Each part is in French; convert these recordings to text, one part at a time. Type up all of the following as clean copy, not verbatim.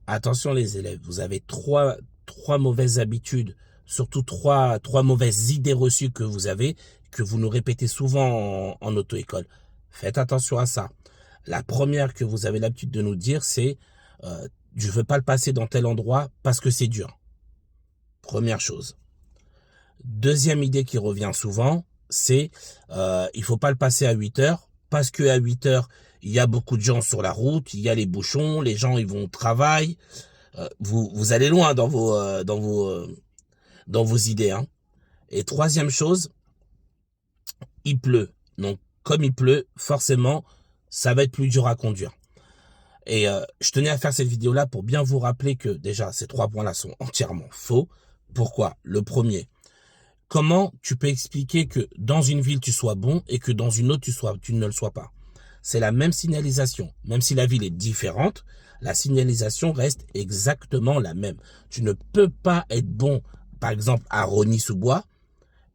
Attention les élèves, vous avez trois mauvaises habitudes, surtout trois mauvaises idées reçues que vous avez, que vous nous répétez souvent en auto-école. Faites attention à ça. La première que vous avez l'habitude de nous dire, c'est je veux pas le passer dans tel endroit parce que c'est dur. Première chose. Deuxième idée qui revient souvent, c'est il faut pas le passer à 8 heures parce que à 8 heures, il y a beaucoup de gens sur la route, il y a les bouchons, les gens ils vont au travail. Vous allez loin dans vos idées, hein. Et troisième chose, il pleut. Donc comme il pleut, forcément, ça va être plus dur à conduire. Et je tenais à faire cette vidéo-là pour bien vous rappeler que déjà, ces 3 points-là sont entièrement faux. Pourquoi? Le premier, comment tu peux expliquer que dans une ville, tu sois bon et que dans une autre, tu ne le sois pas? C'est la même signalisation. Même si la ville est différente, la signalisation reste exactement la même. Tu ne peux pas être bon, par exemple, à Rosny-sous-Bois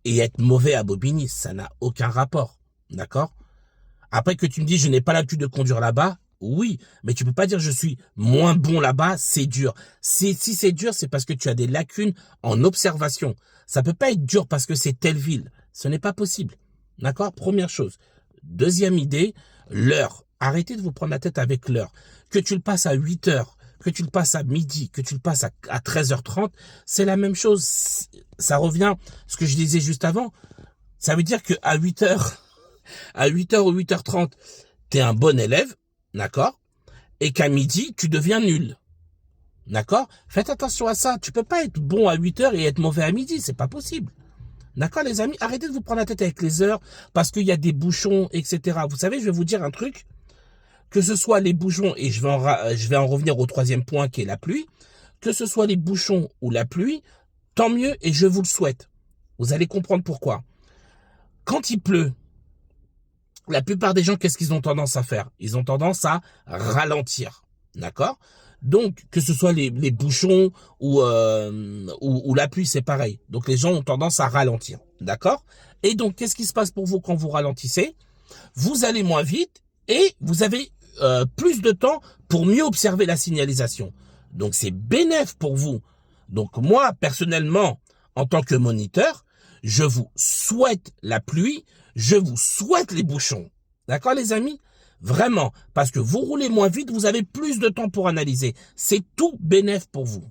et être mauvais à Bobigny. Ça n'a aucun rapport. D'accord? Après que tu me dis, je n'ai pas l'habitude de conduire là-bas, oui, mais tu peux pas dire je suis moins bon là-bas, c'est dur. Si c'est dur, c'est parce que tu as des lacunes en observation. Ça peut pas être dur parce que c'est telle ville. Ce n'est pas possible. D'accord? Première chose. Deuxième idée, l'heure. Arrêtez de vous prendre la tête avec l'heure. Que tu le passes à 8 heures, que tu le passes à midi, que tu le passes à 13h30, c'est la même chose. Ça revient, ce que je disais juste avant. Ça veut dire qu'à 8 heures, à 8 heures ou 8h30, t'es un bon élève, d'accord? Et qu'à midi, tu deviens nul. D'accord? Faites attention à ça. Tu peux pas être bon à 8 heures et être mauvais à midi. C'est pas possible. D'accord, les amis? Arrêtez de vous prendre la tête avec les heures parce qu'il y a des bouchons, etc. Vous savez, je vais vous dire un truc. Que ce soit les bouchons, et je vais en revenir au troisième point qui est la pluie. Que ce soit les bouchons ou la pluie, tant mieux et je vous le souhaite. Vous allez comprendre pourquoi. Quand il pleut, la plupart des gens, qu'est-ce qu'ils ont tendance à faire? Ils ont tendance à ralentir. D'accord? Donc, que ce soit les bouchons ou la pluie, c'est pareil. Donc, les gens ont tendance à ralentir. D'accord? Et donc, qu'est-ce qui se passe pour vous quand vous ralentissez? Vous allez moins vite et vous avez plus de temps pour mieux observer la signalisation. Donc, c'est bénéf pour vous. Donc, moi, personnellement, en tant que moniteur, je vous souhaite la pluie, je vous souhaite les bouchons. D'accord, les amis? Vraiment, parce que vous roulez moins vite, vous avez plus de temps pour analyser. C'est tout bénéf pour vous.